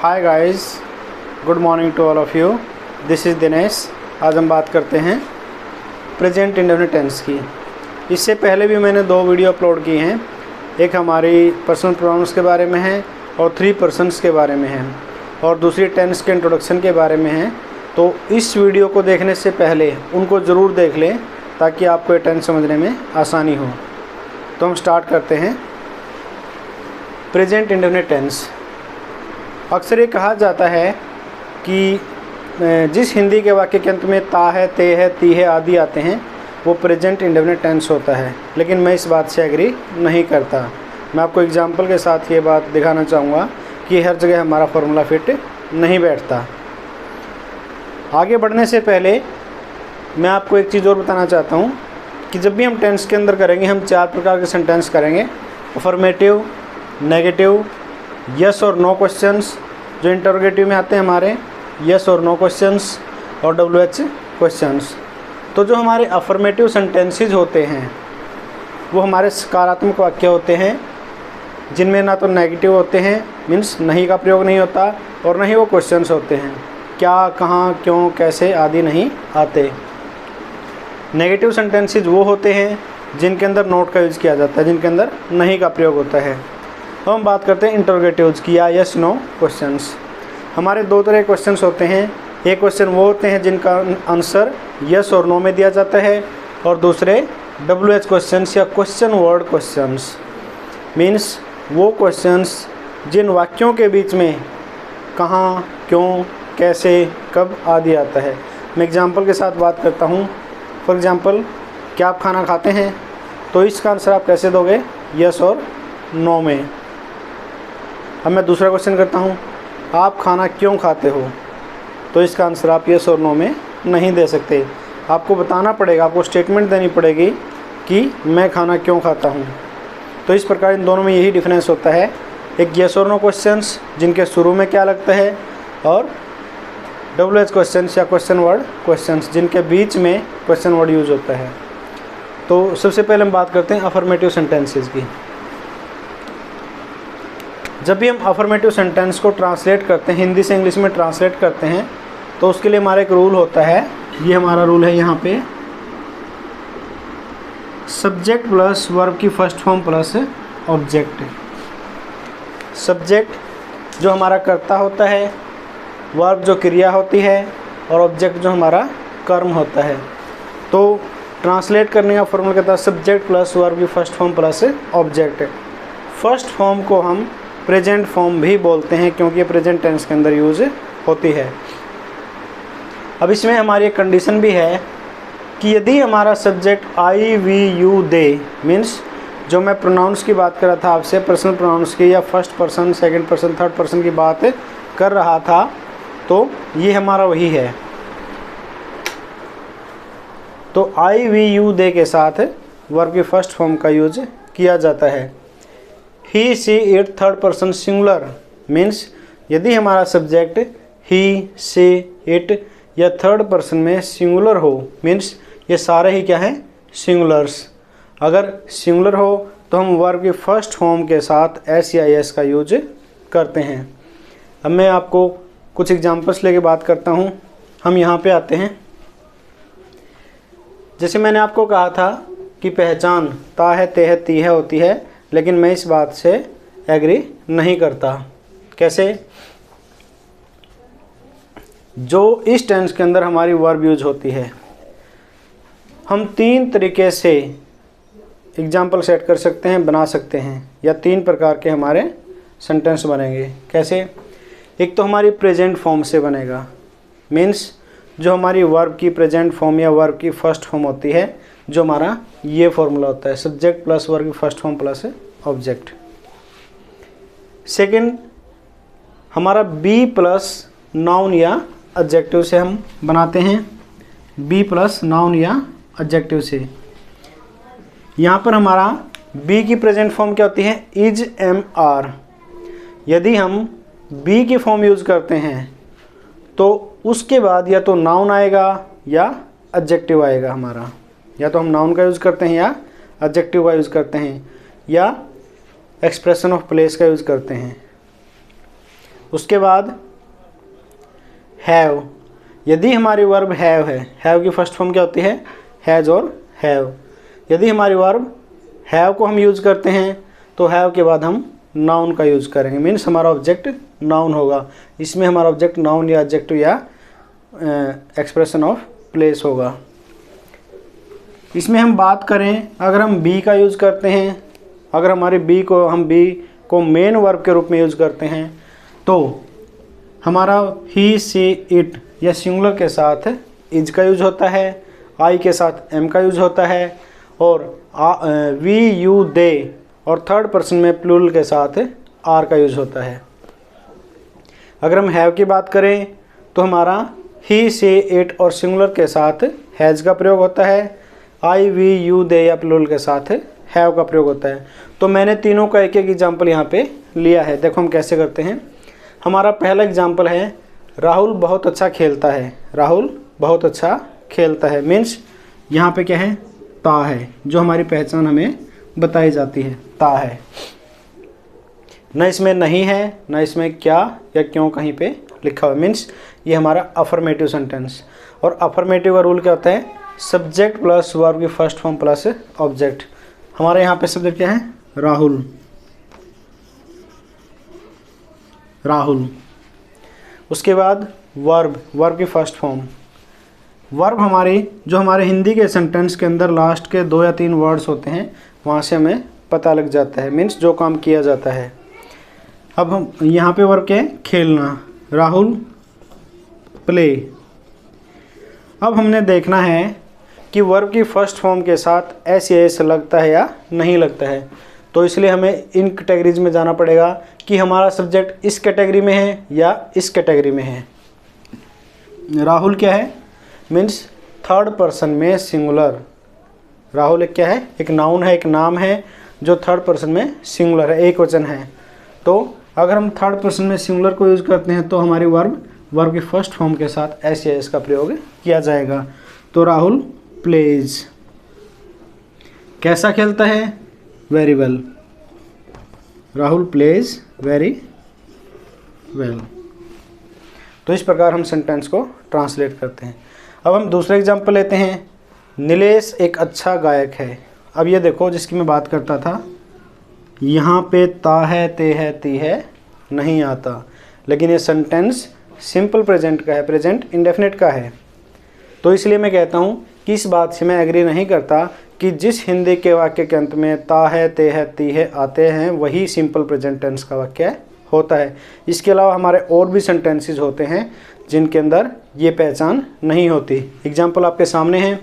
Hi guys, good morning to all of you. This is Dinesh. आज हम बात करते हैं प्रेजेंट इंडेफिनिट टेंस की। इससे पहले भी मैंने 2 वीडियो अपलोड की हैं। एक हमारी पर्सनल प्रोनाउंस के बारे में है और 3 पर्सन्स के बारे में है, और दूसरी टेंस के इंट्रोडक्शन के बारे में है। तो इस वीडियो को देखने से पहले उनको ज़रूर देख लें ताकि आपको ये टेंस समझने में आसानी हो। तो हम स्टार्ट करते हैं। Present indefinite tense. अक्सर ये कहा जाता है कि जिस हिंदी के वाक्य के अंत में ता है, ते है, ती है आदि आते हैं वो प्रेजेंट इंडेफिनिट टेंस होता है, लेकिन मैं इस बात से एग्री नहीं करता। मैं आपको एग्जांपल के साथ ये बात दिखाना चाहूँगा कि हर जगह हमारा फॉर्मूला फिट नहीं बैठता। आगे बढ़ने से पहले मैं आपको एक चीज़ और बताना चाहता हूँ कि जब भी हम टेंस के अंदर करेंगे, हम 4 प्रकार के सेंटेंस करेंगे। अफर्मेटिव, नेगेटिव, यस और नो क्वेश्चंस, जो इंटरोगेटिव में आते हैं हमारे यस और नो क्वेश्चंस, और WH क्वेश्चंस। तो जो हमारे अफर्मेटिव सेंटेंसेस होते हैं वो हमारे सकारात्मक वाक्य होते हैं, जिनमें ना तो नेगेटिव होते हैं, मीन्स नहीं का प्रयोग नहीं होता, और ना ही वो क्वेश्चंस होते हैं, क्या, कहाँ, क्यों, कैसे आदि नहीं आते। नेगेटिव सेंटेंसेस वो होते हैं जिनके अंदर नोट का यूज़ किया जाता है, जिनके अंदर नहीं का प्रयोग होता है। तो हम बात करते हैं इंटरोगेटिव्स की या यस नो क्वेश्चंस। हमारे 2 तरह के क्वेश्चंस होते हैं। एक क्वेश्चन वो होते हैं जिनका आंसर यस और नो में दिया जाता है, और दूसरे WH क्वेश्चंस या क्वेश्चन वर्ड क्वेश्चंस, मीन्स वो क्वेश्चंस जिन वाक्यों के बीच में कहाँ, क्यों, कैसे, कब आदि आता है। मैं एग्जांपल के साथ बात करता हूँ। फॉर एग्जांपल, क्या आप खाना खाते हैं? तो इसका आंसर आप कैसे दोगे? यस और नो में। अब मैं दूसरा क्वेश्चन करता हूँ, आप खाना क्यों खाते हो? तो इसका आंसर आप यस और नो में नहीं दे सकते। आपको बताना पड़ेगा, आपको स्टेटमेंट देनी पड़ेगी कि मैं खाना क्यों खाता हूँ। तो इस प्रकार इन दोनों में यही डिफरेंस होता है। एक यस और नो क्वेश्चंस जिनके शुरू में क्या लगता है, और WH क्वेश्चंस या क्वेश्चन वर्ड क्वेश्चंस जिनके बीच में क्वेश्चन वर्ड यूज़ होता है। तो सबसे पहले हम बात करते हैं अफर्मेटिव सेंटेंसेस की। जब भी हम अफर्मेटिव सेंटेंस को ट्रांसलेट करते हैं, हिंदी से इंग्लिश में ट्रांसलेट करते हैं, तो उसके लिए हमारा एक रूल होता है। ये हमारा रूल है यहाँ पे, सब्जेक्ट प्लस वर्ब की first form plus object. Subject जो हमारा कर्ता होता है, वर्ब जो क्रिया होती है, और ऑब्जेक्ट जो हमारा कर्म होता है। तो ट्रांसलेट करने का फॉर्मूला कहता है सब्जेक्ट प्लस वर्ब की first form plus object. First form को हम प्रेजेंट फॉर्म भी बोलते हैं क्योंकि ये प्रेजेंट टेंस के अंदर यूज़ होती है। अब इसमें हमारी एक कंडीशन भी है कि यदि हमारा subject I, we, you, they, means जो मैं प्रोनाउंस की बात कर रहा था आपसे, पर्सनल प्रोनाउंस की, या first person, second person, third person की बात कर रहा था, तो ये हमारा वही है। तो आई, वी, यू, दे के साथ वर्ब की फर्स्ट फॉर्म का यूज किया जाता है। He, she, it, third person singular, means यदि हमारा सब्जेक्ट ही, सी, इट या थर्ड पर्सन में सिंगुलर हो, मीन्स ये सारे ही क्या हैं? सिंगुलर्स। अगर सिंगुलर हो तो हम वर्ब की फर्स्ट फॉर्म के साथ एस या एस का यूज करते हैं। अब मैं आपको कुछ एग्जांपल्स लेके बात करता हूँ। हम यहाँ पे आते हैं। जैसे मैंने आपको कहा था कि पहचान ता है, ते है, ती है होती है, लेकिन मैं इस बात से एग्री नहीं करता। कैसे? जो इस टेंस के अंदर हमारी वर्ब यूज होती है, हम 3 तरीके से एग्जाम्पल सेट कर सकते हैं, बना सकते हैं, या 3 प्रकार के हमारे सेंटेंस बनेंगे। कैसे? एक तो हमारी प्रेजेंट फॉर्म से बनेगा, मीन्स जो हमारी वर्ब की प्रेजेंट फॉर्म या वर्ब की फर्स्ट फॉर्म होती है, जो हमारा ये फॉर्मूला होता है सब्जेक्ट प्लस वर्ब की first form plus object. Second, हमारा बी प्लस नाउन या एडजेक्टिव से हम बनाते हैं, बी प्लस नाउन या एडजेक्टिव से। यहाँ पर हमारा बी की प्रेजेंट फॉर्म क्या होती है? Is, am, are. यदि हम बी की फॉर्म यूज़ करते हैं तो उसके बाद या तो नाउन आएगा या एडजेक्टिव आएगा हमारा, या तो हम नाउन का यूज़ करते हैं या एडजेक्टिव का यूज़ करते हैं, या एक्सप्रेशन ऑफ प्लेस का यूज़ करते हैं। उसके बाद हैव, यदि हमारी वर्ब हैव है, हैव की फर्स्ट फॉर्म क्या होती है, हैज़ और हैव। यदि हमारी वर्ब हैव को हम यूज़ करते हैं तो हैव के बाद हम नाउन का यूज़ करेंगे, मीन्स हमारा ऑब्जेक्ट नाउन होगा। इसमें हमारा ऑब्जेक्ट नाउन या एडजेक्टिव या एक्सप्रेशन ऑफ प्लेस होगा। इसमें हम बात करें, अगर हम बी का यूज़ करते हैं, अगर हमारे बी को मेन वर्ब के रूप में यूज़ करते हैं तो हमारा ही सी इट या सिंगुलर के साथ इज का यूज होता है, आई के साथ एम का यूज होता है, और वी यू दे और थर्ड पर्सन में प्लूरल के साथ आर का यूज होता है। अगर हम हैव की बात करें तो हमारा ही सी इट और सिंगुलर के साथ हैज़ का प्रयोग होता है, आई वी यू दे या प्लूरल के साथ हैव का प्रयोग होता है। तो मैंने तीनों का एक एक एग्जाम्पल यहाँ पे लिया है। देखो हम कैसे करते हैं। हमारा पहला एग्जाम्पल है राहुल बहुत अच्छा खेलता है। राहुल बहुत अच्छा खेलता है मीन्स यहाँ पे क्या है, ता है, जो हमारी पहचान हमें बताई जाती है, ता है। न इसमें नहीं है, न इसमें क्या या क्यों कहीं पे लिखा हुआ, मीन्स ये हमारा अफर्मेटिव सेंटेंस। और अफर्मेटिव का रूल क्या होता है, सब्जेक्ट प्लस वर्ब की फर्स्ट फॉर्म प्लस ऑब्जेक्ट। हमारे यहाँ पे सब्जेक्ट क्या है, राहुल, राहुल। उसके बाद वर्ब की फर्स्ट फॉर्म। वर्ब हमारी जो हमारे हिंदी के सेंटेंस के अंदर लास्ट के 2 या 3 वर्ड्स होते हैं, वहाँ से हमें पता लग जाता है, मीन्स जो काम किया जाता है। अब हम यहाँ पे वर्ब क्या है, खेलना, राहुल प्ले। अब हमने देखना है कि वर्ब की फर्स्ट फॉर्म के साथ एस या एस लगता है या नहीं लगता है। तो इसलिए हमें इन कैटेगरीज में जाना पड़ेगा कि हमारा सब्जेक्ट इस कैटेगरी में है या इस कैटेगरी में है। राहुल क्या है, मीन्स थर्ड पर्सन में सिंगुलर। राहुल एक क्या है, एक नाउन है, एक नाम है जो थर्ड पर्सन में सिंगुलर है, एक वचन है। तो अगर हम थर्ड पर्सन में सिंगुलर को यूज़ करते हैं तो हमारी वर्ब की फर्स्ट फॉर्म के साथ एस या एस का प्रयोग किया जाएगा। तो राहुल प्लेज, कैसा खेलता है, very well. Rahul plays very well. तो इस प्रकार हम सेंटेंस को ट्रांसलेट करते हैं। अब हम दूसरा एग्जाम्पल लेते हैं, नीलेश एक अच्छा गायक है। अब ये देखो जिसकी मैं बात करता था, यहाँ पे ता है, ते है, ती है नहीं आता, लेकिन ये सेंटेंस सिंपल प्रेजेंट का है, प्रेजेंट इंडेफिनिट का है। तो इसलिए मैं कहता हूँ कि इस बात से मैं एग्री नहीं करता कि जिस हिंदी के वाक्य के अंत में ता है, ते है, ती है आते हैं वही सिंपल प्रेजेंट टेंस का वाक्य होता है। इसके अलावा हमारे और भी सेंटेंसेस होते हैं जिनके अंदर ये पहचान नहीं होती। एग्जाम्पल आपके सामने है,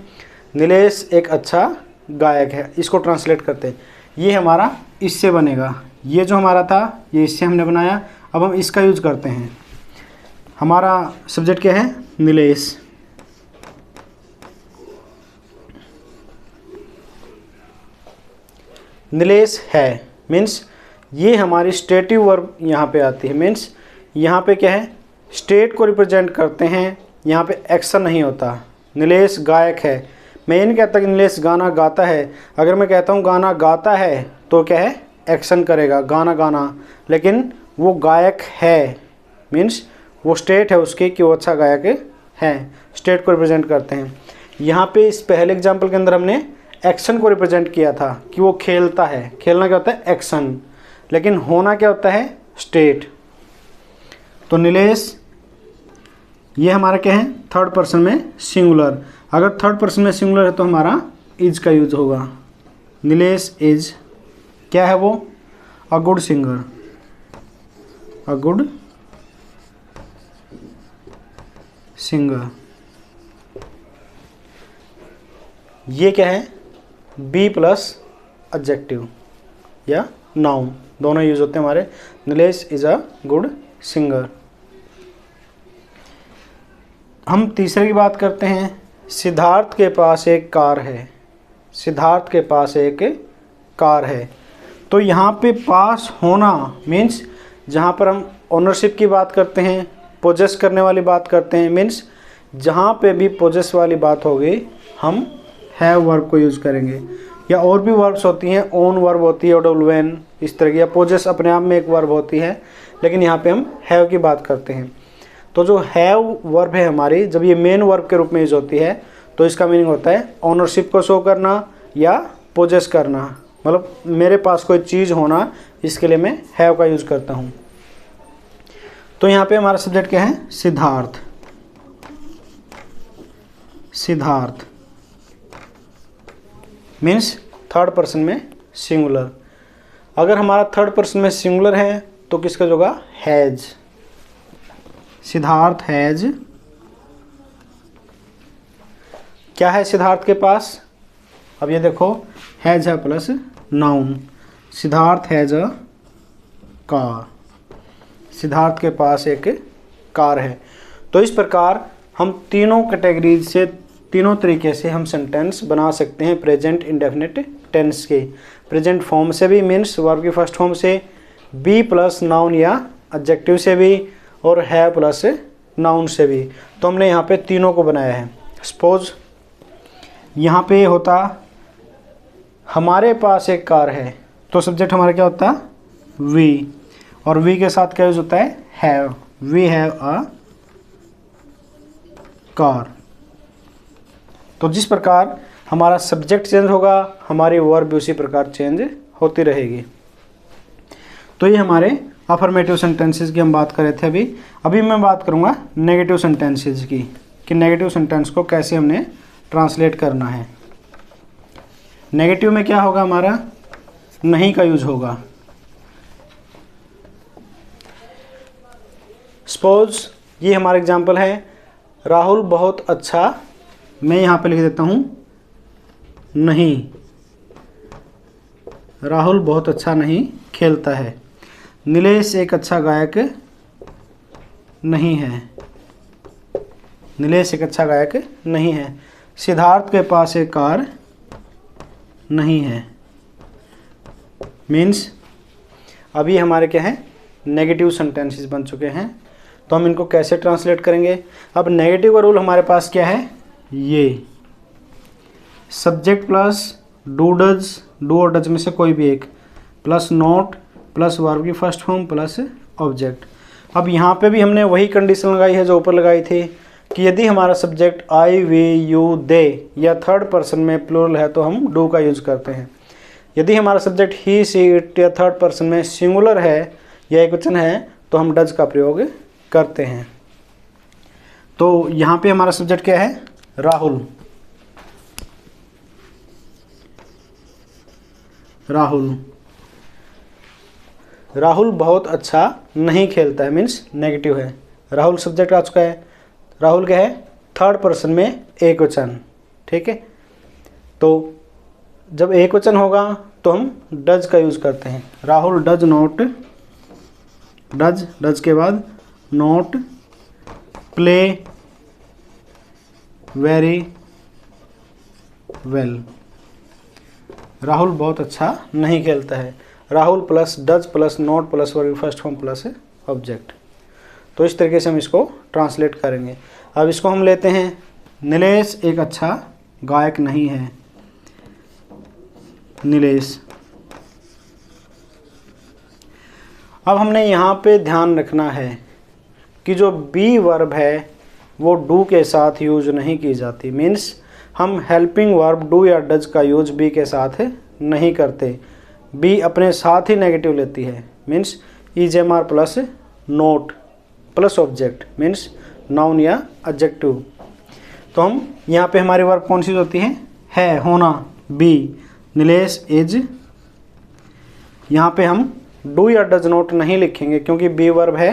नीलेश एक अच्छा गायक है। इसको ट्रांसलेट करते हैं, ये हमारा इससे बनेगा, ये जो हमारा था ये इससे हमने बनाया। अब हम इसका यूज़ करते हैं। हमारा सब्जेक्ट क्या है, नीलेश। नीलेश है मीन्स ये हमारी स्टेटिव वर्ब यहाँ पे आती है, मीन्स यहाँ पे क्या है, स्टेट को रिप्रेजेंट करते हैं, यहाँ पे एक्शन नहीं होता। नीलेश गायक है, मैं ये नहीं कहता कि नीलेश गाना गाता है। अगर मैं कहता हूँ गाना गाता है तो क्या है, एक्शन करेगा, गाना गाना। लेकिन वो गायक है मीन्स वो स्टेट है उसकी कि वो अच्छा गायक है, स्टेट को रिप्रेजेंट करते हैं। यहाँ पे इस पहले एग्जाम्पल के अंदर हमने एक्शन को रिप्रेजेंट किया था कि वो खेलता है। खेलना क्या होता है, एक्शन, लेकिन होना क्या होता है, स्टेट। तो नीलेश ये हमारा क्या है, थर्ड पर्सन में सिंगुलर। अगर थर्ड पर्सन में सिंगुलर है तो हमारा इज का यूज होगा। नीलेश इज क्या है, वो a good singer, a good singer. ये क्या है, बी प्लस एडजेक्टिव या नाउन, दोनों यूज होते हैं हमारे। Nilesh is a good singer. हम तीसरे की बात करते हैं, सिद्धार्थ के पास एक कार है। सिद्धार्थ के पास एक कार है। तो यहाँ पे पास होना मीन्स जहाँ पर हम ओनरशिप की बात करते हैं, पोजेस करने वाली बात करते हैं, मीन्स जहाँ पे भी पोजेस वाली बात होगी हम हैव वर्ब को यूज़ करेंगे। या और भी वर्ब्स होती हैं, ओन वर्ब होती है, डब्ल्यूएन इस तरह की, या पोजेस अपने आप में एक वर्ब होती है। लेकिन यहाँ पे हम हैव की बात करते हैं। तो जो हैव वर्ब है हमारी, जब ये मेन वर्ब के रूप में यूज होती है तो इसका मीनिंग होता है ओनरशिप को शो करना या पोजेस करना, मतलब मेरे पास कोई चीज़ होना, इसके लिए मैं हैव का यूज करता हूँ। तो यहाँ पे हमारा सब्जेक्ट क्या है? Siddharth. Siddharth means third person में सिंगुलर। अगर हमारा थर्ड पर्सन में सिंगुलर है तो किसका होगा? हैज। सिद्धार्थ हैज। क्या है सिद्धार्थ के पास? अब ये देखो, हैज है plus noun. Siddharth has a car. Siddharth के पास एक कार है। तो इस प्रकार हम तीनों कैटेगरीज से, तीनों तरीके से हम सेंटेंस बना सकते हैं प्रेजेंट इंडेफिनिट टेंस के। प्रेजेंट फॉर्म से भी, मीन्स वर्ब की फर्स्ट फॉर्म से, बी प्लस नाउन या एडजेक्टिव से भी, और है प्लस नाउन से भी। तो हमने यहाँ पे तीनों को बनाया है। सपोज यहाँ पे होता हमारे पास एक कार है, तो सब्जेक्ट हमारा क्या होता? वी, और वी के साथ क्या यूज होता है? Have. We have a car. तो जिस प्रकार हमारा सब्जेक्ट चेंज होगा, हमारी वर्ब भी उसी प्रकार चेंज होती रहेगी। तो ये हमारे अफर्मेटिव सेंटेंसेस की हम बात कर रहे थे। अभी मैं बात करूँगा नेगेटिव सेंटेंसेस की, कि नेगेटिव सेंटेंस को कैसे हमने ट्रांसलेट करना है। नेगेटिव में क्या होगा? हमारा नहीं का यूज होगा। सपोज ये हमारा एग्जाम्पल है, राहुल बहुत अच्छा, मैं यहाँ पे लिख देता हूँ नहीं, राहुल बहुत अच्छा नहीं खेलता है। नीलेश एक अच्छा गायक नहीं है। नीलेश एक अच्छा गायक नहीं है। सिद्धार्थ के पास एक कार नहीं है। मीन्स अभी हमारे क्या है? नेगेटिव सेंटेंसेस बन चुके हैं। तो हम इनको कैसे ट्रांसलेट करेंगे? अब नेगेटिव का रूल हमारे पास क्या है? ये subject plus do does, do और डज में से कोई भी एक, प्लस नॉट प्लस वर्ब की फर्स्ट फॉर्म प्लस ऑब्जेक्ट। अब यहाँ पे भी हमने वही कंडीशन लगाई है जो ऊपर लगाई थी, कि यदि हमारा सब्जेक्ट आई, वी, यू, दे या थर्ड पर्सन में प्लूरल है तो हम डू का यूज करते हैं। यदि हमारा सब्जेक्ट ही, सी, इट या थर्ड पर्सन में सिंगुलर है या एकवचन है तो हम डज का प्रयोग करते हैं। तो यहाँ पे हमारा सब्जेक्ट क्या है? राहुल। राहुल। राहुल बहुत अच्छा नहीं खेलता है, मीन्स नेगेटिव है। राहुल सब्जेक्ट आ चुका है। राहुल क्या है? थर्ड पर्सन में एक वचन। ठीक है, तो जब एक वचन होगा तो हम डज का यूज करते हैं। Rahul does not, does, does के बाद not play very well. Rahul बहुत अच्छा नहीं खेलता है। Rahul plus does plus not plus verb first form plus object. तो इस तरीके से हम इसको ट्रांसलेट करेंगे। अब इसको हम लेते हैं, नीलेश एक अच्छा गायक नहीं है। नीलेश। अब हमने यहाँ पे ध्यान रखना है कि जो बी वर्ब है वो डू के साथ यूज नहीं की जाती। मीन्स हम हेल्पिंग वर्ब डू या डज का यूज बी के साथ नहीं करते। बी अपने साथ ही नेगेटिव लेती है। मीन्स ईजेमआर plus not plus object, means noun या एडजेक्टिव। तो हम यहाँ पे हमारी वर्ब कौन सी होती है होना, बी। नीलेश इज। यहाँ पे हम डू या डज नॉट नहीं लिखेंगे क्योंकि बी वर्ब है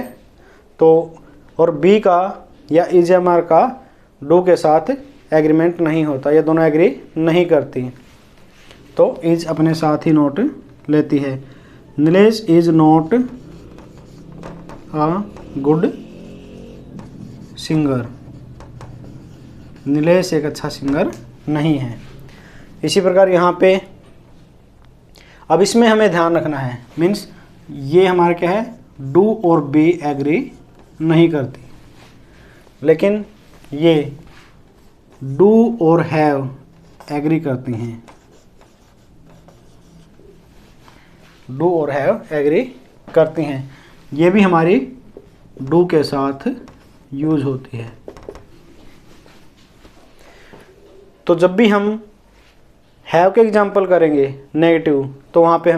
तो, और बी का या ईजेमआर का डू के साथ एग्रीमेंट नहीं होता, ये दोनों एग्री नहीं करती। तो इज अपने साथ ही नोट लेती है। Nilesh is not a good singer. Nilesh एक अच्छा सिंगर नहीं है। इसी प्रकार यहाँ पे अब इसमें हमें ध्यान रखना है, मीन्स ये हमारे क्या है, डू और बी एग्री नहीं करती, लेकिन ये डू और हैव एग्री करती हैं। डू और हैव एग्री करती हैं। ये भी हमारी डू के साथ यूज होती है। तो जब भी हम हैव के एग्जाम्पल करेंगे नेगेटिव, तो वहाँ पे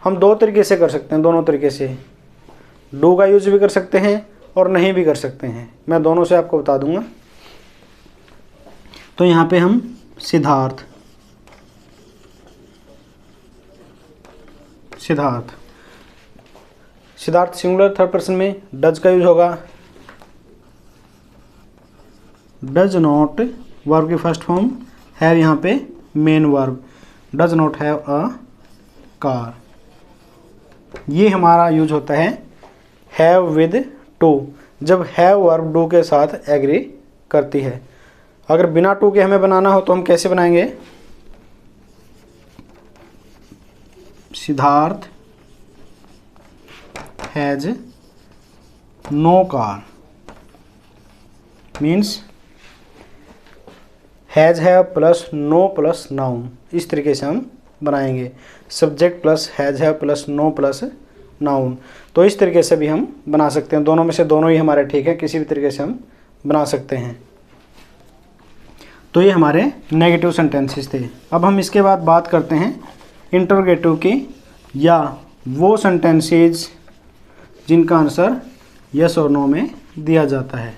हम दो तरीके से कर सकते हैं, दोनों तरीके से डू का यूज भी कर सकते हैं और नहीं भी कर सकते हैं। मैं दोनों से आपको बता दूंगा। तो यहाँ पे हम सिद्धार्थ सिंगुलर थर्ड पर्सन में डज का यूज होगा। डज नॉट वर्ब की फर्स्ट फॉर्म, हैव यहाँ पे main verb, does not have a car. ये हमारा यूज होता है हैव विद टू, जब हैव वर्ब डू के साथ एग्री करती है। अगर बिना टू के हमें बनाना हो तो हम कैसे बनाएंगे? Siddharth has no car means has have plus no plus noun, इस तरीके से हम बनाएंगे। Subject plus has have plus no plus noun, तो इस तरीके से भी हम बना सकते हैं। दोनों में से दोनों ही हमारे ठीक है, किसी भी तरीके से हम बना सकते हैं। तो ये हमारे नेगेटिव सेंटेंसेस थे। अब हम इसके बाद बात करते हैं इंटरोगेटिव की, या वो सेंटेंसेस जिनका आंसर यस और नो में दिया जाता है,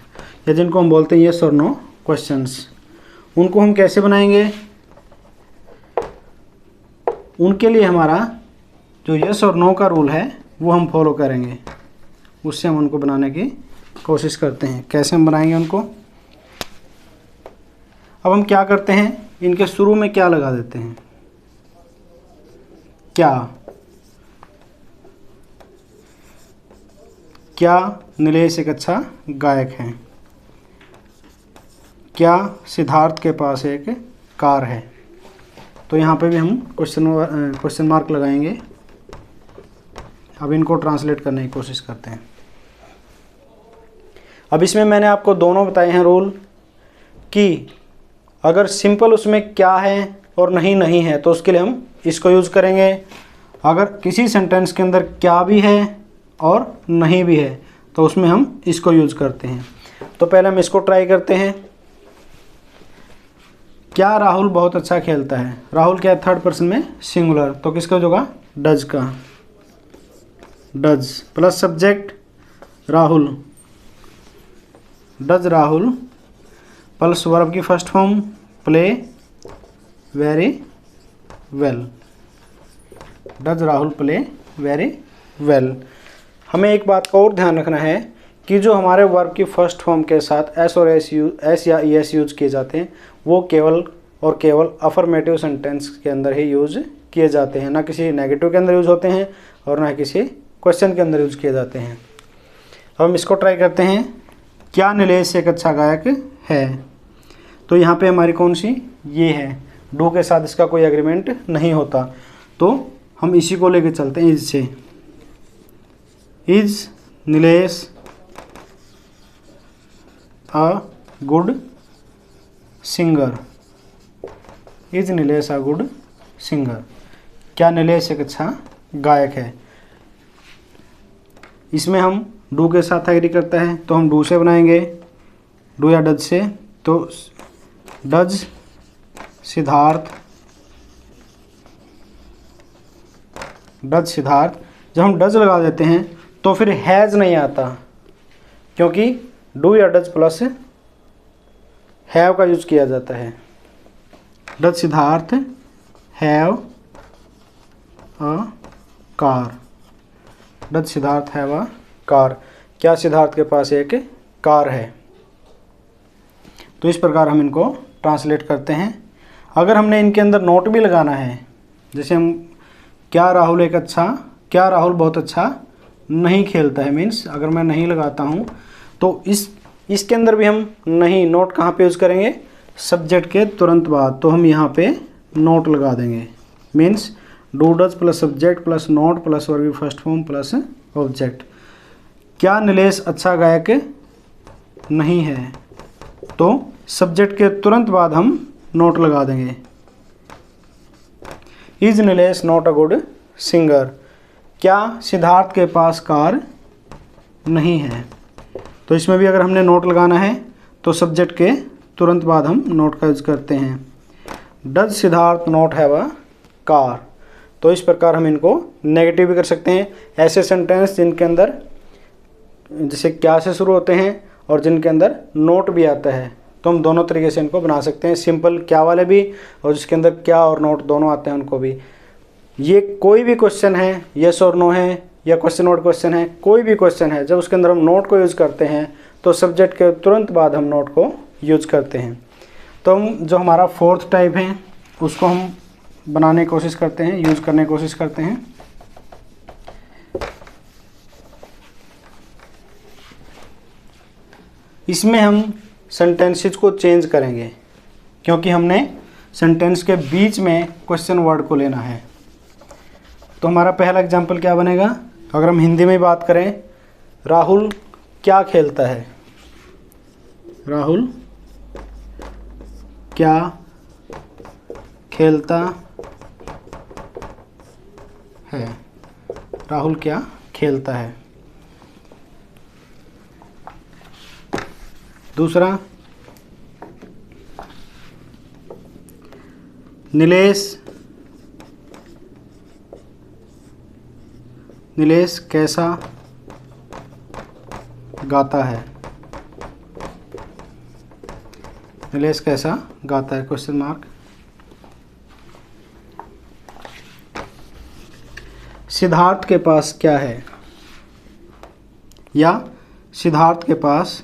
या जिनको हम बोलते हैं यस और नो क्वेश्चंस। उनको हम कैसे बनाएंगे? उनके लिए हमारा जो यस और नो का रूल है वो हम फॉलो करेंगे, उससे हम उनको बनाने की कोशिश करते हैं। कैसे हम बनाएंगे उनको? अब हम क्या करते हैं, इनके शुरू में क्या लगा देते हैं? क्या नीलेश एक अच्छा गायक है? क्या सिद्धार्थ के पास एक कार है? तो यहाँ पे भी हम क्वेश्चन मार्क लगाएंगे। अब इनको ट्रांसलेट करने की कोशिश करते हैं। अब इसमें मैंने आपको दोनों बताए हैं रूल, कि अगर सिंपल उसमें क्या है और नहीं है तो उसके लिए हम इसको यूज़ करेंगे। अगर किसी सेंटेंस के अंदर क्या भी है और नहीं भी है तो उसमें हम इसको यूज़ करते हैं। तो पहले हम इसको ट्राई करते हैं। क्या राहुल बहुत अच्छा खेलता है? राहुल क्या है? थर्ड पर्सन में सिंगुलर, तो किसका यूज होगा? डज का। Does plus subject Rahul, does Rahul plus verb की first form play very well, does Rahul play very well. हमें एक बात का और ध्यान रखना है कि जो हमारे वर्ब की फर्स्ट फॉर्म के साथ एस और एस या ई एस यूज किए जाते हैं वो केवल और केवल अफर्मेटिव सेंटेंस के अंदर ही यूज किए जाते हैं, ना किसी नेगेटिव के अंदर यूज होते हैं और ना किसी क्वेश्चन के अंदर यूज किए जाते हैं। अब हम इसको ट्राई करते हैं। क्या नीलेश एक अच्छा गायक है? तो यहाँ पे हमारी कौन सी ये है, डू के साथ इसका कोई एग्रीमेंट नहीं होता, तो हम इसी को लेके चलते हैं। इज से, is Nilesh a good singer? Is Nilesh a good singer? क्या नीलेश एक अच्छा गायक है? इसमें हम डू के साथ एग्री करता है तो हम डू से बनाएंगे, डू या डज से। तो डज सिद्धार्थ, डज सिद्धार्थ। जब हम डज लगा देते हैं तो फिर हैज़ नहीं आता, क्योंकि डू या डज प्लस हैव का यूज किया जाता है। Does Siddharth have a car? Does Siddharth have a car? क्या सिद्धार्थ के पास एक कार है? तो इस प्रकार हम इनको ट्रांसलेट करते हैं। अगर हमने इनके अंदर नोट भी लगाना है, जैसे हम क्या राहुल बहुत अच्छा नहीं खेलता है, मीन्स अगर मैं नहीं लगाता हूँ तो इसके अंदर भी हम नहीं नोट कहाँ पे यूज़ करेंगे? सब्जेक्ट के तुरंत बाद। तो हम यहाँ पे नोट लगा देंगे, means do does plus subject plus not plus verb first form plus object. क्या नीलेश अच्छा गायक नहीं है? तो सब्जेक्ट के तुरंत बाद हम नोट लगा देंगे। Is Nilesh not a good singer? क्या सिद्धार्थ के पास कार नहीं है। तो इसमें भी अगर हमने नोट लगाना है तो सब्जेक्ट के तुरंत बाद हम नोट का यूज़ करते हैं। Does Siddharth not have a car. तो इस प्रकार हम इनको नेगेटिव भी कर सकते हैं। ऐसे सेंटेंस जिनके अंदर जैसे क्या से शुरू होते हैं और जिनके अंदर नोट भी आता है, तो हम दोनों तरीके से इनको बना सकते हैं। सिंपल क्या वाले भी और जिसके अंदर क्या और नोट दोनों आते हैं उनको भी। ये कोई भी क्वेश्चन है, यस और नो है या क्वेश्चन वर्ड क्वेश्चन है, कोई भी क्वेश्चन है, जब उसके अंदर हम नोट को यूज़ करते हैं तो सब्जेक्ट के तुरंत बाद हम नोट को यूज़ करते हैं। तो हम जो हमारा फोर्थ टाइप है उसको हम बनाने की कोशिश करते हैं, यूज़ करने की कोशिश करते हैं। इसमें हम सेंटेंसेस को चेंज करेंगे क्योंकि हमने सेंटेंस के बीच में क्वेश्चन वर्ड को लेना है। तो हमारा पहला एग्जांपल क्या बनेगा, अगर हम हिंदी में बात करें, राहुल क्या खेलता है। राहुल क्या खेलता है। राहुल क्या खेलता है। दूसरा, नीलेश कैसा गाता है। नीलेश कैसा गाता है, क्वेश्चन मार्क। सिद्धार्थ के पास क्या है, या सिद्धार्थ के पास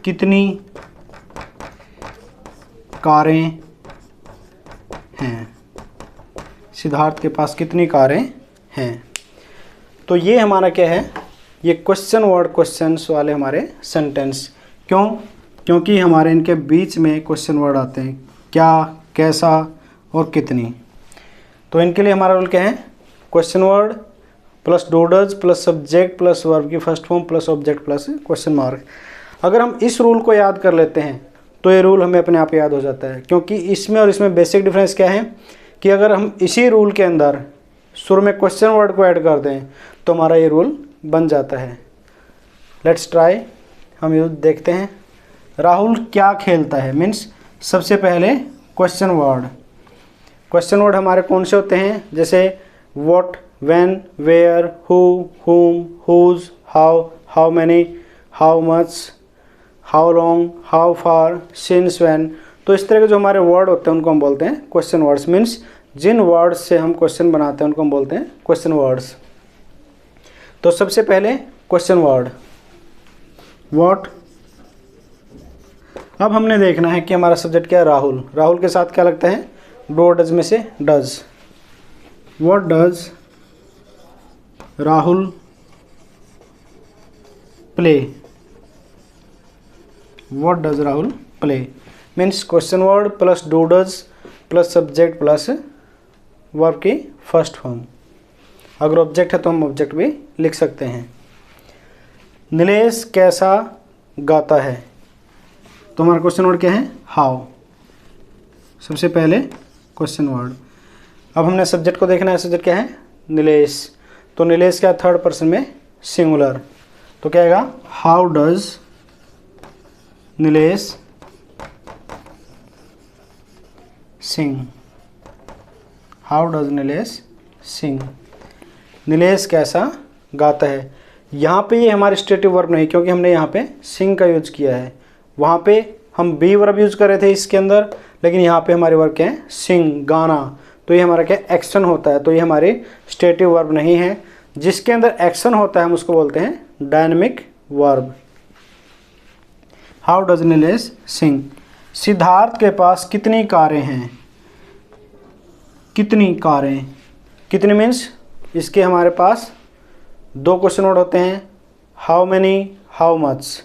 कितनी कारें हैं। सिद्धार्थ के पास कितनी कारें हैं। तो ये हमारा क्या है, ये क्वेश्चन वर्ड क्वेश्चंस वाले हमारे सेंटेंस। क्योंकि हमारे इनके बीच में क्वेश्चन वर्ड आते हैं, क्या, कैसा और कितनी। तो इनके लिए हमारा रूल क्या है, question word plus do does plus subject plus verb की first form plus object plus question mark. अगर हम इस रूल को याद कर लेते हैं तो ये रूल हमें अपने आप याद हो जाता है। क्योंकि इसमें और इसमें बेसिक डिफरेंस क्या है कि अगर हम इसी रूल के अंदर शुरू में क्वेश्चन वर्ड को ऐड कर दें तो हमारा ये रूल बन जाता है। लेट्स ट्राई, हम ये देखते हैं। राहुल क्या खेलता है मीन्स सबसे पहले क्वेश्चन वर्ड हमारे कौन से होते हैं, जैसे what, when, where, who, whom, whose, how many, how much, how long, how far, since, when. तो इस तरह के जो हमारे वर्ड होते हैं उनको हम बोलते हैं क्वेश्चन वर्ड्स। मीन्स जिन वर्ड्स से हम क्वेश्चन बनाते हैं उनको हम बोलते हैं क्वेश्चन वर्ड्स। तो सबसे पहले क्वेश्चन वर्ड व्हाट। अब हमने देखना है कि हमारा सब्जेक्ट क्या है, राहुल के साथ क्या लगता है, डू डज में से does. What does Rahul play. What does Rahul play means question word plus do does plus subject plus verb की फर्स्ट फॉर्म। अगर ऑब्जेक्ट है तो हम ऑब्जेक्ट भी लिख सकते हैं। नीलेश कैसा गाता है, तो हमारा क्वेश्चन वर्ड क्या है, हाउ। सबसे पहले क्वेश्चन वर्ड। अब हमने सब्जेक्ट को देखना है, सब्जेक्ट क्या है, नीलेश। तो नीलेश क्या थर्ड पर्सन में सिंगुलर, तो क्या आएगा, how does Nilesh sing. How does Nilesh sing. Nilesh कैसा गाता है। यहाँ पे ये हमारे स्टेटिव वर्ब नहीं, क्योंकि हमने यहाँ पे सिंग का यूज किया है। वहाँ पे हम बी वर्ब यूज कर रहे थे इसके अंदर, लेकिन यहाँ पे हमारे वर्ब क्या है, सिंग, गाना। तो ये हमारा क्या एक्शन होता है, तो ये हमारे स्टेटिव वर्ब नहीं है। जिसके अंदर एक्शन होता है हम उसको बोलते हैं dynamic verb. How does Nilesh sing. Siddharth के पास कितनी कारें हैं। कितनी कारें, कितनी मीन्स इसके हमारे पास दो क्वेश्चन वर्ड होते हैं, हाउ मैनी, हाउ मच।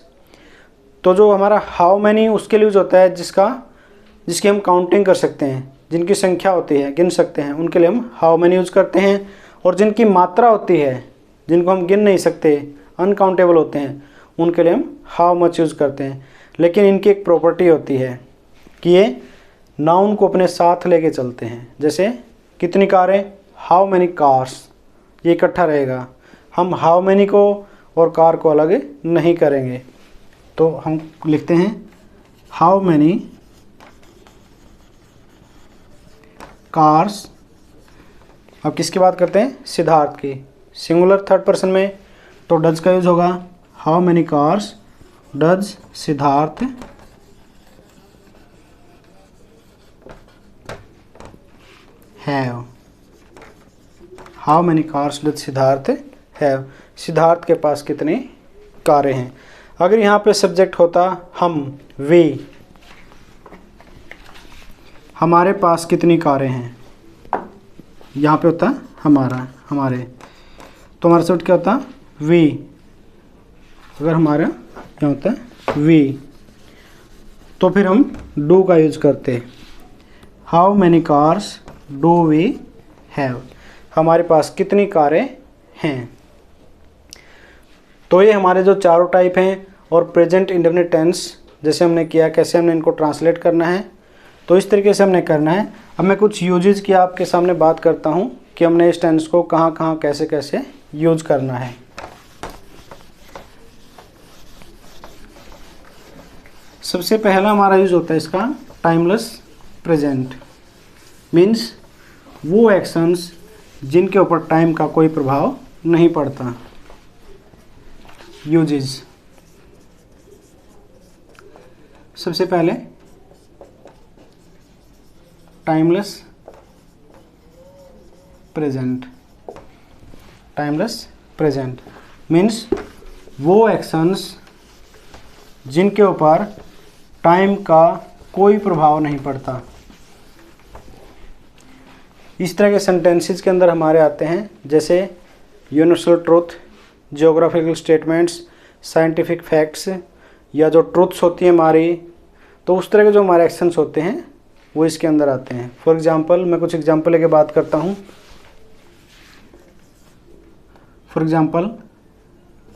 तो जो हमारा हाउ मैनी उसके लिए यूज होता है जिसकी हम काउंटिंग कर सकते हैं, जिनकी संख्या होती है, गिन सकते हैं, उनके लिए हम हाउ मैनी यूज करते हैं। और जिनकी मात्रा होती है, जिनको हम गिन नहीं सकते, अनकाउंटेबल होते हैं, उनके लिए हम हाउ मच यूज करते हैं। लेकिन इनकी एक प्रॉपर्टी होती है कि ये नाउन को अपने साथ लेके चलते हैं। जैसे कितनी कारें, हाउ मैनी कार्स, ये इकट्ठा रहेगा। हम हाउ मैनी को और कार को अलग नहीं करेंगे। तो हम लिखते हैं हाउ मैनी कार्स। अब किसकी बात करते हैं, सिद्धार्थ की। सिंगुलर थर्ड पर्सन में तो डज का यूज होगा, how many cars does Siddharth have, how many cars does Siddharth have, Siddharth के पास कितनी कारें हैं। अगर यहाँ पे सब्जेक्ट होता हम, वी, हमारे पास कितनी कारें हैं, यहाँ पे होता हमारा, हमारे, तो हमारा सब्जेक्ट क्या होता, वी। अगर हमारा क्या होता है वी, तो फिर हम डू का यूज करते, how many cars do we have, हमारे पास कितनी कारें हैं। तो ये हमारे जो चारों टाइप हैं, और प्रेजेंट इंडेफिनिट टेंस जैसे हमने किया, कैसे हमने इनको ट्रांसलेट करना है, तो इस तरीके से हमने करना है। अब मैं कुछ यूजेस की आपके सामने बात करता हूँ कि हमने इस टेंस को कहाँ कहाँ कैसे कैसे यूज करना है। सबसे पहला हमारा यूज होता है इसका टाइमलेस प्रेजेंट, मीन्स वो एक्शंस जिनके ऊपर टाइम का कोई प्रभाव नहीं पड़ता। यूजेस, सबसे पहले timeless present. Timeless present means वो एक्शंस जिनके ऊपर टाइम का कोई प्रभाव नहीं पड़ता। इस तरह के सेंटेंसेस के अंदर हमारे आते हैं जैसे universal truth, geographical statements, scientific facts, या जो ट्रूथ्स होती हैं हमारी, तो उस तरह के जो हमारे एक्शंस होते हैं वो इसके अंदर आते हैं। फॉर एग्जांपल, मैं कुछ एग्जांपल लेके बात करता हूँ। For example,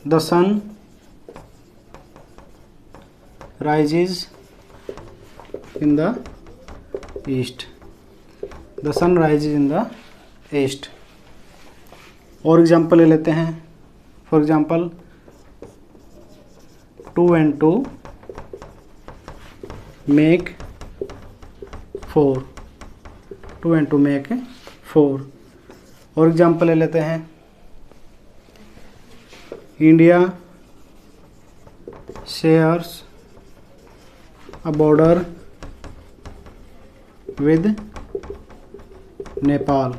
the sun rises in the east, the sun rises in the east. और एग्जांपल ले लेते हैं। For example, 2 and 2 make 4, 2 and 2 make 4। और एग्जांपल ले लेते हैं, India shares a border with Nepal.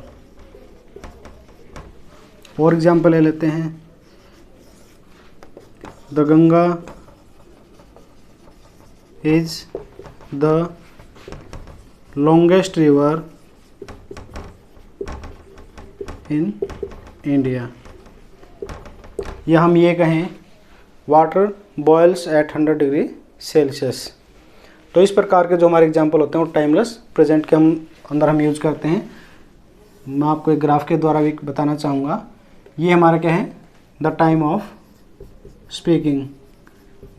और एग्जांपल ले लेते हैं, the Ganga is the longest river in India। या हम ये कहें, water boils at 100 degree Celsius. तो इस प्रकार के जो हमारे एग्जाम्पल होते हैं वो टाइमलेस प्रेजेंट के अंदर हम यूज करते हैं। मैं आपको एक ग्राफ के द्वारा भी बताना चाहूँगा। ये हमारा क्या है, the time of speaking,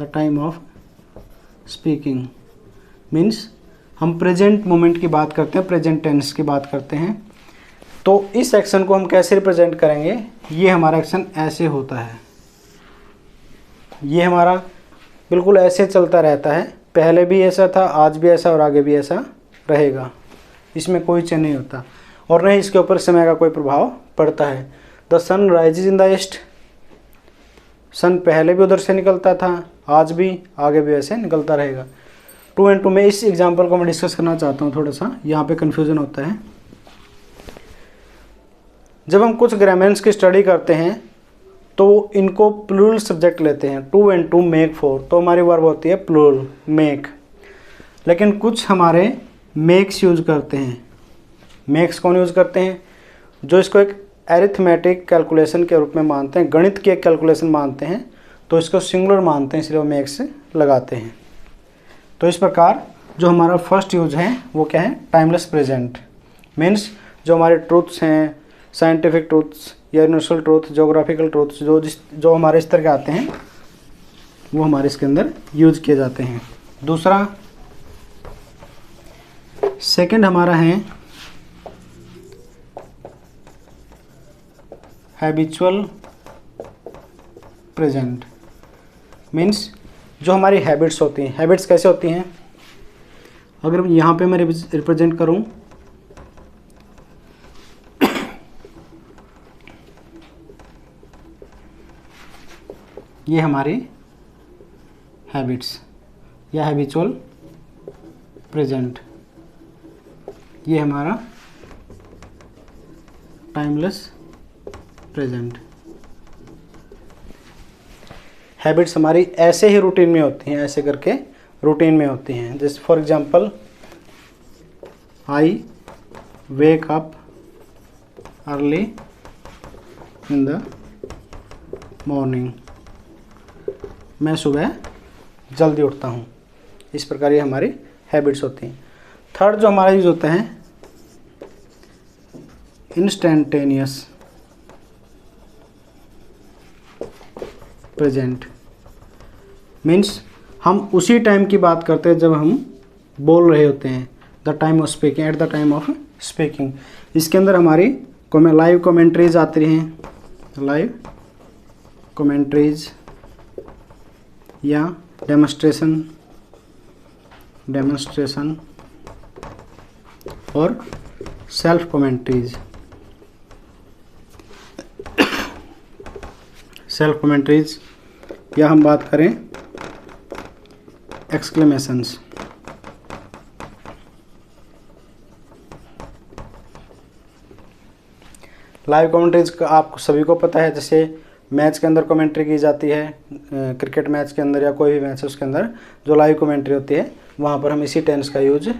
the time of speaking means हम प्रेजेंट मोमेंट की बात करते हैं, प्रेजेंट टेंस की बात करते हैं। तो इस एक्शन को हम कैसे रिप्रेजेंट करेंगे, ये हमारा एक्शन ऐसे होता है, ये हमारा बिल्कुल ऐसे चलता रहता है। पहले भी ऐसा था, आज भी ऐसा और आगे भी ऐसा रहेगा, इसमें कोई चेंज नहीं होता और न ही इसके ऊपर समय का कोई प्रभाव पड़ता है। The sun rises in the east, sun पहले भी उधर से निकलता था, आज भी आगे भी ऐसे निकलता रहेगा। 2 and 2 में इस एग्जांपल को मैं डिस्कस करना चाहता हूँ थोड़ा सा, यहाँ पे कन्फ्यूज़न होता है। जब हम कुछ ग्रामर्स की स्टडी करते हैं तो इनको प्लूरल सब्जेक्ट लेते हैं। 2 and 2 मेक 4, तो हमारी वर्ब होती है प्लूरल मेक। लेकिन कुछ हमारे मेक्स यूज करते हैं। मेक्स कौन यूज करते हैं, जो इसको एक एरिथमेटिक कैलकुलेशन के रूप में मानते हैं, गणित की एक कैलकुलेशन मानते हैं, तो इसको सिंगुलर मानते हैं, इसलिए वो मेक्स लगाते हैं। तो इस प्रकार जो हमारा फर्स्ट यूज है वो क्या है, टाइमलेस प्रेजेंट मीन्स जो हमारे ट्रूथ्स हैं, साइंटिफिक ट्रूथ्स या यूनिवर्सल ट्रूथ, जोग्राफिकल ट्रूथ्स, जो हमारे इस तरह के आते हैं वो हमारे इसके अंदर यूज किए जाते हैं। दूसरा, सेकंड हमारा है हैबिचुअल प्रेजेंट मीन्स जो हमारी हैबिट्स होती हैं। हैबिट्स कैसे होती हैं, अगर यहाँ पे मैं रिप्रेजेंट करूँ ये हमारी हैबिट्स या हैबिचुअल प्रेजेंट, ये हमारा टाइमलेस प्रेजेंट। हैबिट्स हमारी ऐसे ही रूटीन में होती हैं, ऐसे करके रूटीन में होती हैं। जैसे for example I wake up early in the morning, मैं सुबह जल्दी उठता हूँ। इस प्रकार ये हमारी हैबिट्स होती हैं। थर्ड जो हमारा यूज होता है इंस्टेंटेनियस प्रेजेंट मीन्स हम उसी टाइम की बात करते हैं जब हम बोल रहे होते हैं, the time of speaking, at the time of speaking. इसके अंदर हमारी लाइव कमेंट्रीज आती हैं, लाइव कमेंट्रीज या डेमोन्स्ट्रेशन और सेल्फ कमेंट्रीज। सेल्फ कमेंट्रीज या हम बात करें एक्सक्लेमेशंस। लाइव कमेंट्रीज का आप सभी को पता है, जैसे मैच के अंदर कमेंट्री की जाती है, क्रिकेट मैच के अंदर या कोई भी मैच है उसके अंदर जो लाइव कमेंट्री होती है वहाँ पर हम इसी टेंस का यूज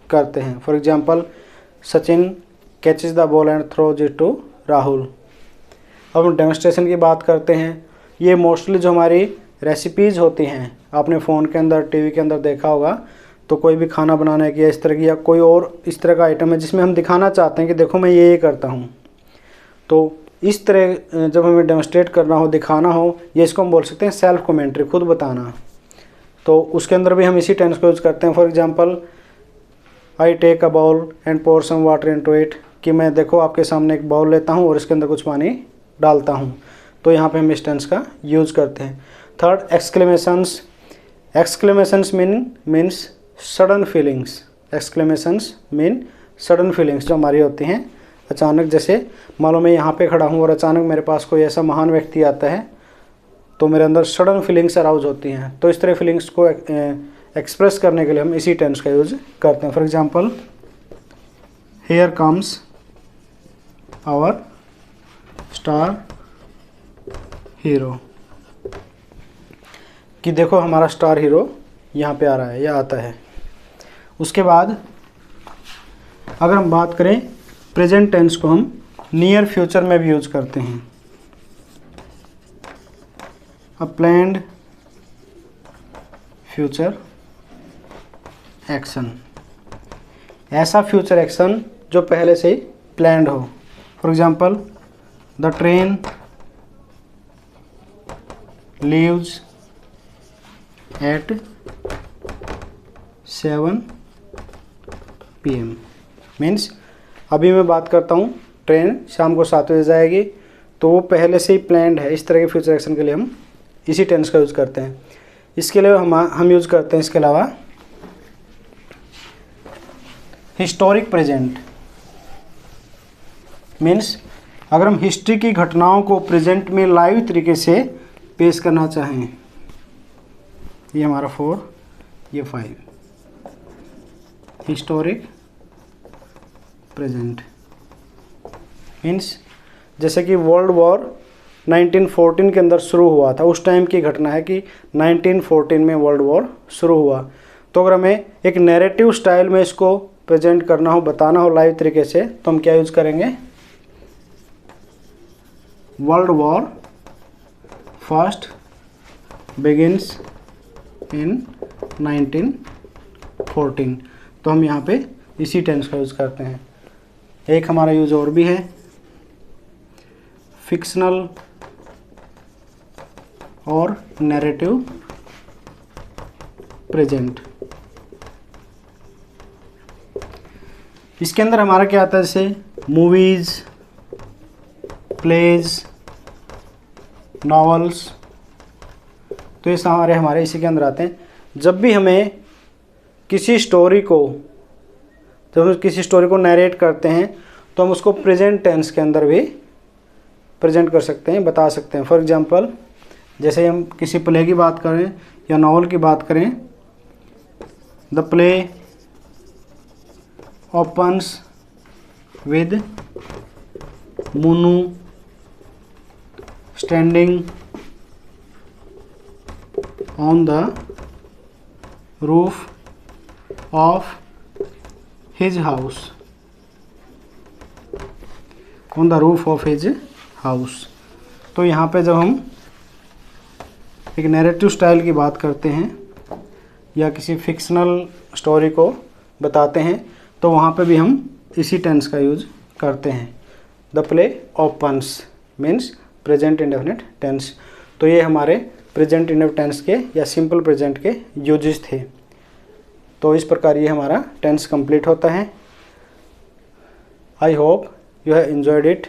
करते हैं। For example Sachin catches the ball and throws it to Rahul. अब हम डेमोन्स्ट्रेशन की बात करते हैं। ये मोस्टली जो हमारी रेसिपीज़ होती हैं, आपने फ़ोन के अंदर टीवी के अंदर देखा होगा, तो कोई भी खाना बनाने की या इस तरह की या कोई और इस तरह का आइटम है जिसमें हम दिखाना चाहते हैं कि देखो मैं ये करता हूँ, तो इस तरह जब हमें डेमोन्स्ट्रेट करना हो, दिखाना हो, ये इसको हम बोल सकते हैं सेल्फ कमेंट्री, खुद बताना। तो उसके अंदर भी हम इसी टेंस को यूज़ करते हैं। For example I take a bowl and pour some water into it, कि मैं देखो आपके सामने एक बाउल लेता हूँ और इसके अंदर कुछ पानी डालता हूँ, तो यहाँ पे हम इस टेंस का यूज़ करते हैं। Third exclamations. Exclamations means sudden feelings. Exclamations mean sudden feelings जो हमारी होती हैं अचानक। जैसे मान लो मैं यहाँ पे खड़ा हूँ और अचानक मेरे पास कोई ऐसा महान व्यक्ति आता है, तो मेरे अंदर सडन फीलिंग्स अराउज होती हैं। तो इस तरह फीलिंग्स को एक्सप्रेस करने के लिए हम इसी टेंस का यूज़ करते हैं। For example here comes our star hero, कि देखो हमारा स्टार हीरो यहाँ पे आ रहा है या आता है। उसके बाद अगर हम बात करें प्रेजेंट टेंस को हम नियर फ्यूचर में भी यूज करते हैं। अ प्लान्ड फ्यूचर एक्शन, ऐसा फ्यूचर एक्शन जो पहले से ही प्लान्ड हो। For example the train leaves eight 7 PM means अभी मैं बात करता हूँ ट्रेन शाम को 7 बजे जाएगी, तो वो पहले से ही प्लान्ड है। इस तरह के फ्यूचर एक्शन के लिए हम इसी टेंस का यूज़ करते हैं। इसके लिए हम यूज़ करते हैं इसके अलावा हिस्टोरिक प्रेजेंट मीन्स अगर हम हिस्ट्री की घटनाओं को प्रेजेंट में लाइव तरीके से पेश करना चाहें, ये हमारा 4, ये 5। हिस्टोरिक प्रेजेंट मीन्स जैसे कि वर्ल्ड वॉर 1914 के अंदर शुरू हुआ था, उस टाइम की घटना है कि 1914 में वर्ल्ड वॉर शुरू हुआ। तो अगर हमें एक नैरेटिव स्टाइल में इसको प्रेजेंट करना हो, बताना हो लाइव तरीके से, तो हम क्या यूज़ करेंगे? World war first begins in 1914, तो हम यहाँ पे इसी टेंस का यूज़ करते हैं। एक हमारा यूज और भी है फिक्शनल और नैरेटिव प्रेजेंट। इसके अंदर हमारा क्या आता है, जैसे मूवीज़, प्लेज, नॉवेल्स, तो ये सारे हमारे इसी के अंदर आते हैं। जब भी हमें किसी स्टोरी को, जब हम किसी स्टोरी को नरेट करते हैं तो हम उसको प्रेजेंट टेंस के अंदर भी प्रेजेंट कर सकते हैं, बता सकते हैं। फॉर एग्जांपल, जैसे हम किसी प्ले की बात करें या नॉवल की बात करें, the play opens with Munu standing on the roof of his house, on the roof of his house. तो यहाँ पे जब हम एक नैरेटिव स्टाइल की बात करते हैं या किसी फिक्शनल स्टोरी को बताते हैं तो वहाँ पे भी हम इसी टेंस का यूज करते हैं। The play opens means present indefinite tense. तो ये हमारे प्रेजेंट इंडेफिनिट टेंस के या सिंपल प्रेजेंट के यूजेस थे। तो इस प्रकार ये हमारा टेंस कंप्लीट होता है। I hope you have enjoyed it.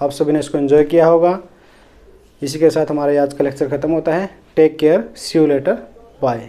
आप सभी ने इसको एंजॉय किया होगा। इसी के साथ हमारा आज का लेक्चर ख़त्म होता है। Take care, see you later, bye.